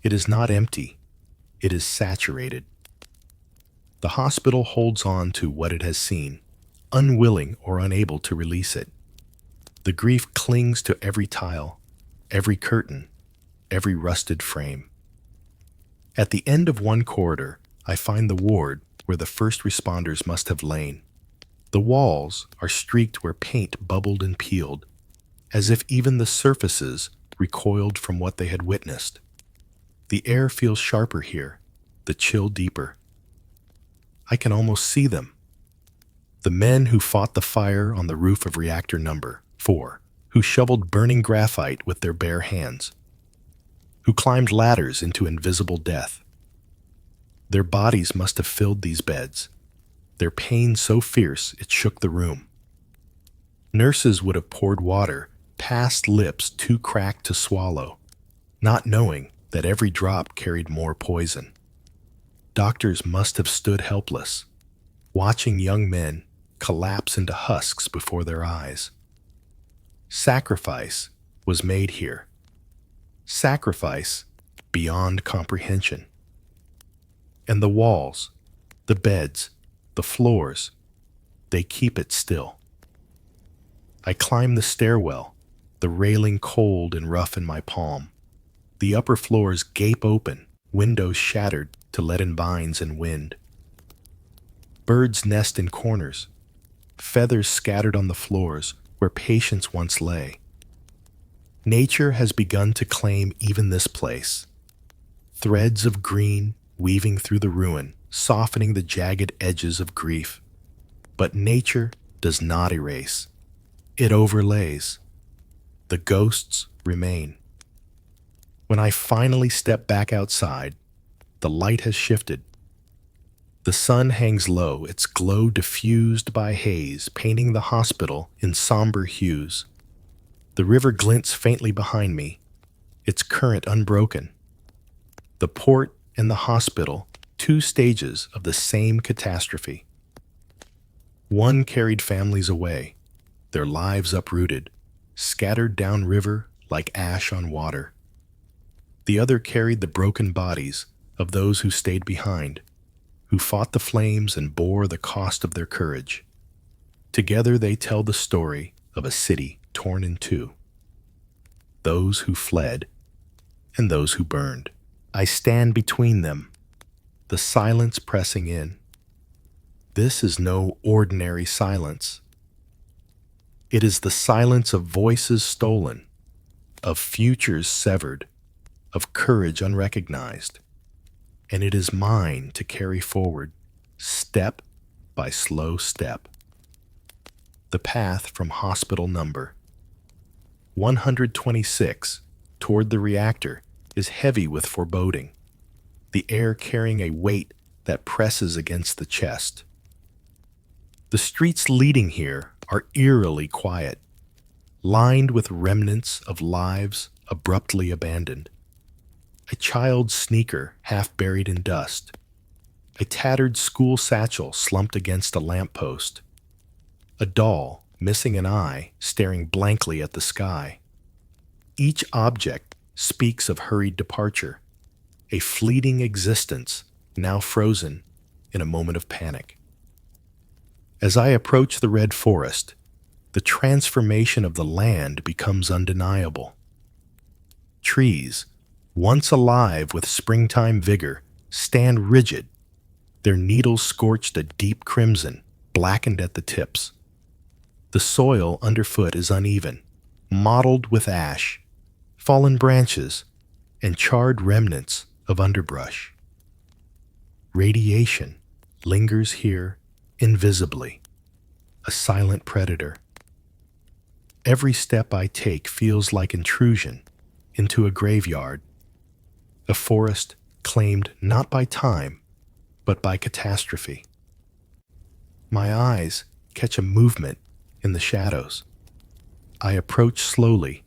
It is not empty, it is saturated. The hospital holds on to what it has seen, unwilling or unable to release it. The grief clings to every tile, every curtain, every rusted frame. At the end of one corridor, I find the ward where the first responders must have lain. The walls are streaked where paint bubbled and peeled, as if even the surfaces recoiled from what they had witnessed. The air feels sharper here, the chill deeper. I can almost see them. The men who fought the fire on the roof of reactor number 4, who shoveled burning graphite with their bare hands, who climbed ladders into invisible death. Their bodies must have filled these beds, their pain so fierce it shook the room. Nurses would have poured water past lips too cracked to swallow, not knowing that every drop carried more poison. Doctors must have stood helpless, watching young men collapse into husks before their eyes. Sacrifice was made here. Sacrifice beyond comprehension. And the walls, the beds, the floors, they keep it still. I climb the stairwell, the railing cold and rough in my palm. The upper floors gape open, windows shattered to let in vines and wind. Birds nest in corners, feathers scattered on the floors where patients once lay. Nature has begun to claim even this place. Threads of green weaving through the ruin, softening the jagged edges of grief. But nature does not erase. It overlays. The ghosts remain. When I finally step back outside, the light has shifted. The sun hangs low, its glow diffused by haze, painting the hospital in somber hues. The river glints faintly behind me, its current unbroken. The port and the hospital two stages of the same catastrophe. One carried families away, their lives uprooted, scattered downriver like ash on water. The other carried the broken bodies of those who stayed behind, who fought the flames and bore the cost of their courage. Together they tell the story of a city torn in two. Those who fled and those who burned. I stand between them, the silence pressing in. This is no ordinary silence. It is the silence of voices stolen, of futures severed, of courage unrecognized. And it is mine to carry forward, step by slow step. The path from hospital number 126 toward the reactor is heavy with foreboding, the air carrying a weight that presses against the chest. The streets leading here are eerily quiet, lined with remnants of lives abruptly abandoned. A child's sneaker half buried in dust, a tattered school satchel slumped against a lamppost, a doll missing an eye staring blankly at the sky. Each object speaks of hurried departure, a fleeting existence now frozen in a moment of panic. As I approach the red forest, the transformation of the land becomes undeniable. Trees, once alive with springtime vigor, stand rigid, their needles scorched a deep crimson, blackened at the tips. The soil underfoot is uneven, mottled with ash, fallen branches, and charred remnants of underbrush. Radiation lingers here invisibly, a silent predator. Every step I take feels like intrusion into a graveyard, a forest claimed not by time, but by catastrophe. My eyes catch a movement in the shadows. I approach slowly,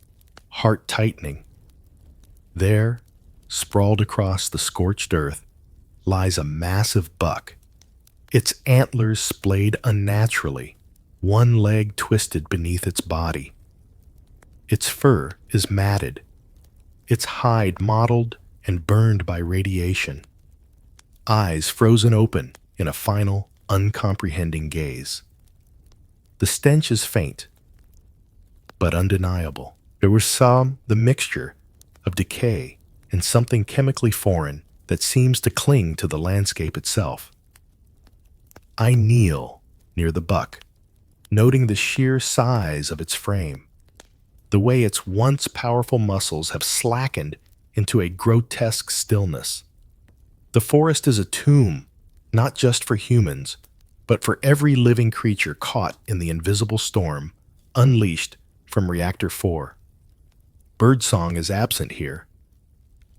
heart tightening. There, sprawled across the scorched earth, lies a massive buck, its antlers splayed unnaturally, one leg twisted beneath its body. Its fur is matted, its hide mottled and burned by radiation, eyes frozen open in a final, uncomprehending gaze. The stench is faint, but undeniable. There was the mixture of decay and something chemically foreign that seems to cling to the landscape itself. I kneel near the buck, noting the sheer size of its frame, the way its once powerful muscles have slackened into a grotesque stillness. The forest is a tomb, not just for humans, but for every living creature caught in the invisible storm unleashed from Reactor 4. Birdsong is absent here.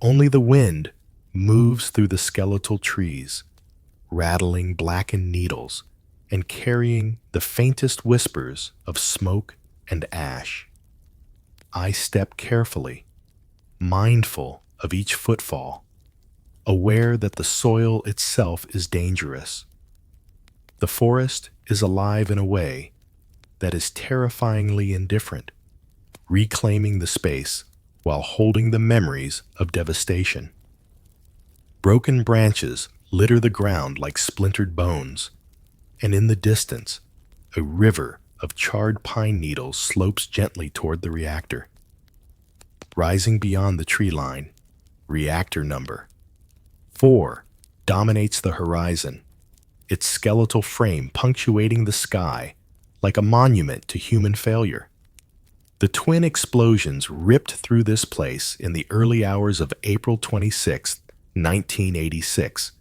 Only the wind moves through the skeletal trees, rattling blackened needles and carrying the faintest whispers of smoke and ash. I step carefully, mindful of each footfall, aware that the soil itself is dangerous. The forest is alive in a way that is terrifyingly indifferent, reclaiming the space while holding the memories of devastation. Broken branches litter the ground like splintered bones, and in the distance, a river of charred pine needles slopes gently toward the reactor. Rising beyond the tree line, reactor number 4 dominates the horizon, its skeletal frame punctuating the sky like a monument to human failure. The twin explosions ripped through this place in the early hours of April 26, 1986,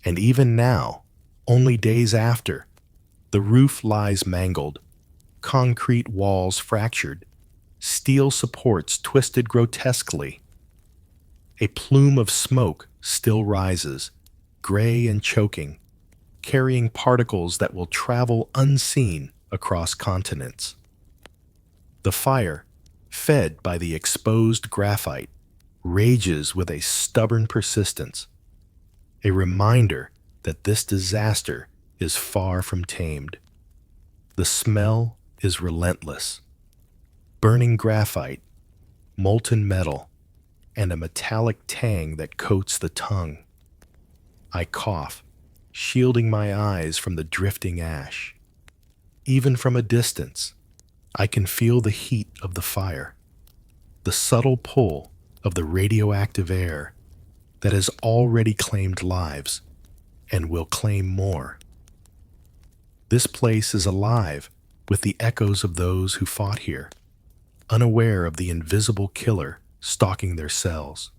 and even now, only days after, the roof lies mangled, concrete walls fractured, steel supports twisted grotesquely. A plume of smoke still rises, gray and choking, carrying particles that will travel unseen across continents. The fire, fed by the exposed graphite, rages with a stubborn persistence. a reminder that this disaster is far from tamed. The smell is relentless. Burning graphite, molten metal, and a metallic tang that coats the tongue. I cough, shielding my eyes from the drifting ash. Even from a distance, I can feel the heat of the fire, the subtle pull of the radioactive air that has already claimed lives and will claim more. This place is alive with the echoes of those who fought here, unaware of the invisible killer stalking their cells.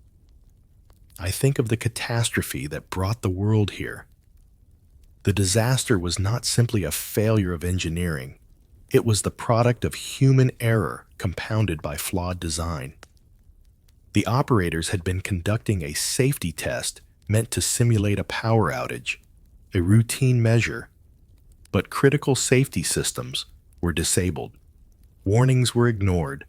I think of the catastrophe that brought the world here. The disaster was not simply a failure of engineering. It was the product of human error compounded by flawed design. The operators had been conducting a safety test meant to simulate a power outage, a routine measure, but critical safety systems were disabled. Warnings were ignored,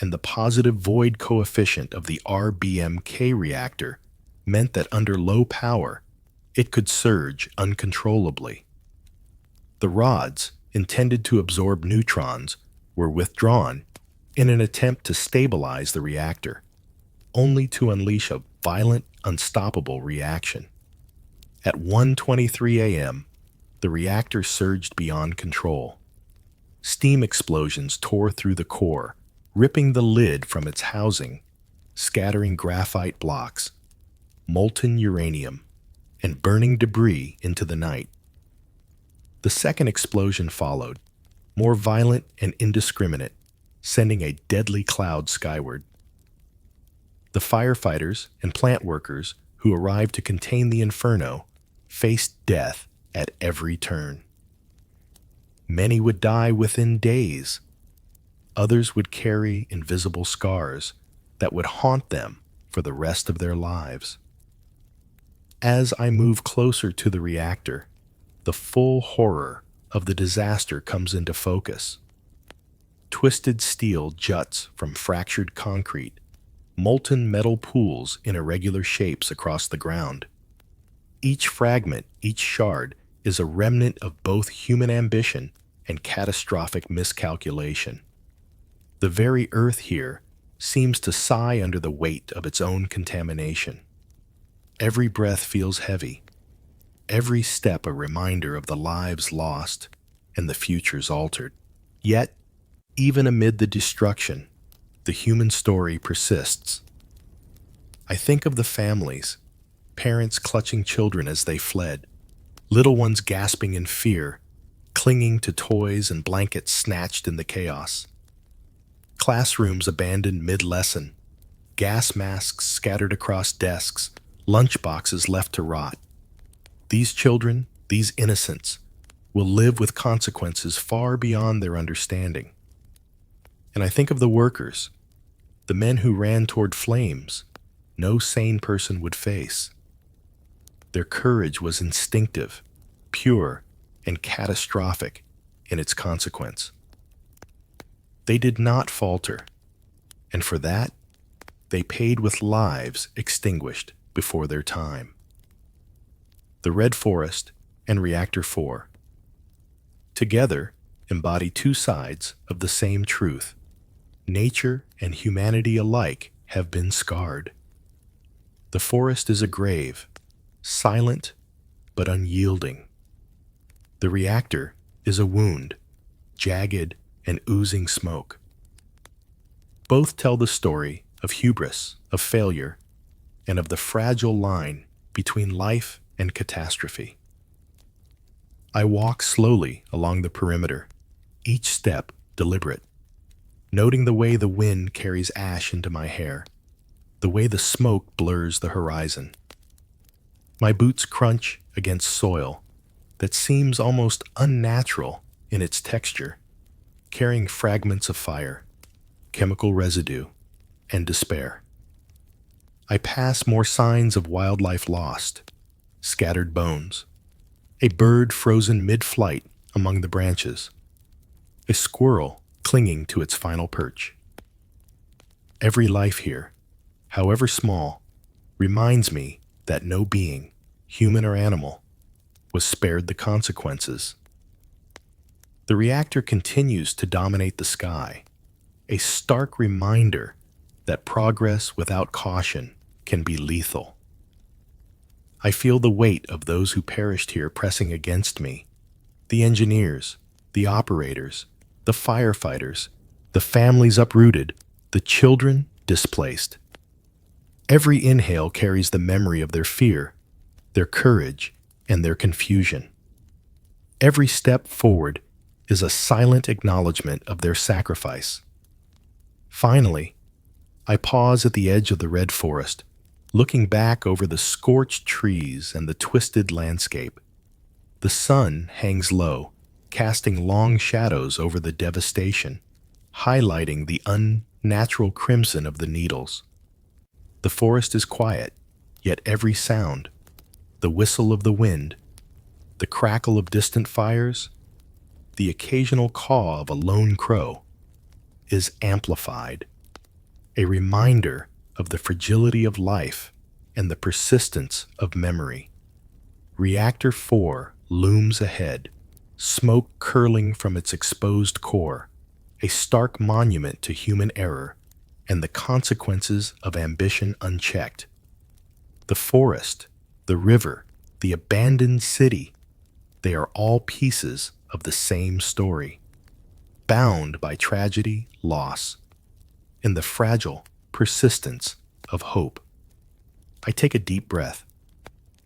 and the positive void coefficient of the RBMK reactor meant that under low power, it could surge uncontrollably. The rods, intended to absorb neutrons, were withdrawn in an attempt to stabilize the reactor, only to unleash a violent, unstoppable reaction. At 1:23 a.m., the reactor surged beyond control. Steam explosions tore through the core, ripping the lid from its housing, scattering graphite blocks, molten uranium, and burning debris into the night. The second explosion followed, more violent and indiscriminate, sending a deadly cloud skyward. The firefighters and plant workers who arrived to contain the inferno faced death at every turn. Many would die within days. Others would carry invisible scars that would haunt them for the rest of their lives. As I move closer to the reactor, the full horror of the disaster comes into focus. Twisted steel juts from fractured concrete, molten metal pools in irregular shapes across the ground. Each fragment, each shard, is a remnant of both human ambition and catastrophic miscalculation. The very earth here seems to sigh under the weight of its own contamination. Every breath feels heavy, every step a reminder of the lives lost and the futures altered. Yet, even amid the destruction, the human story persists. I think of the families, parents clutching children as they fled, little ones gasping in fear, clinging to toys and blankets snatched in the chaos. Classrooms abandoned mid-lesson, gas masks scattered across desks, lunchboxes left to rot. These children, these innocents, will live with consequences far beyond their understanding. And I think of the workers, the men who ran toward flames no sane person would face. Their courage was instinctive, pure, and catastrophic in its consequence. They did not falter, and for that, they paid with lives extinguished before their time. The Red Forest and Reactor 4 together embody two sides of the same truth. Nature and humanity alike have been scarred. The forest is a grave, silent but unyielding. The reactor is a wound, jagged and oozing smoke. Both tell the story of hubris, of failure, and of the fragile line between life and catastrophe. I walk slowly along the perimeter, each step deliberate, noting the way the wind carries ash into my hair, the way the smoke blurs the horizon. My boots crunch against soil that seems almost unnatural in its texture, carrying fragments of fire, chemical residue, and despair. I pass more signs of wildlife lost, scattered bones, a bird frozen mid-flight among the branches, a squirrel clinging to its final perch. Every life here, however small, reminds me that no being, human or animal, was spared the consequences. The reactor continues to dominate the sky, a stark reminder that progress without caution can be lethal. I feel the weight of those who perished here pressing against me, the engineers, the operators, the firefighters, the families uprooted, the children displaced. Every inhale carries the memory of their fear, their courage, and their confusion. Every step forward is a silent acknowledgement of their sacrifice. Finally, I pause at the edge of the red forest, looking back over the scorched trees and the twisted landscape. The sun hangs low, casting long shadows over the devastation, highlighting the unnatural crimson of the needles. The forest is quiet, yet every sound, the whistle of the wind, the crackle of distant fires, the occasional caw of a lone crow, is amplified, a reminder of the fragility of life and the persistence of memory. Reactor 4 looms ahead, smoke curling from its exposed core, a stark monument to human error and the consequences of ambition unchecked. The forest, the river, the abandoned city, they are all pieces of the same story, bound by tragedy, loss, and the fragile persistence of hope. I take a deep breath,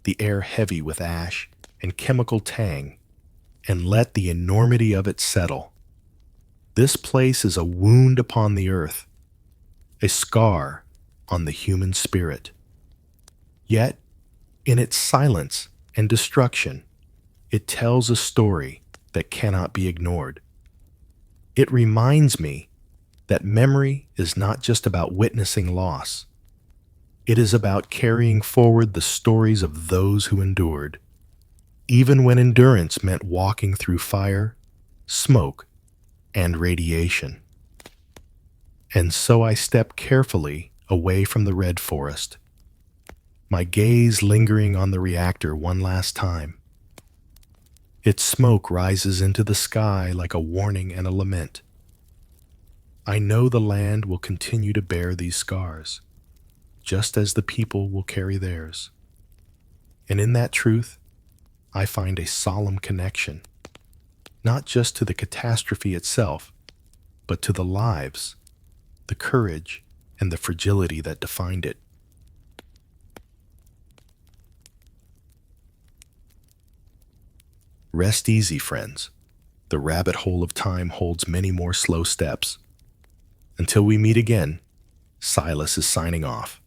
the air heavy with ash and chemical tang, and let the enormity of it settle. This place is a wound upon the earth, a scar on the human spirit. Yet, in its silence and destruction, it tells a story that cannot be ignored. It reminds me that memory is not just about witnessing loss. It is about carrying forward the stories of those who endured, even when endurance meant walking through fire, smoke, and radiation. And so I step carefully away from the red forest, my gaze lingering on the reactor one last time. Its smoke rises into the sky like a warning and a lament. I know the land will continue to bear these scars, just as the people will carry theirs. And in that truth, I find a solemn connection, not just to the catastrophe itself, but to the lives, the courage, and the fragility that defined it. Rest easy, friends. The rabbit hole of time holds many more slow steps. Until we meet again, Silas is signing off.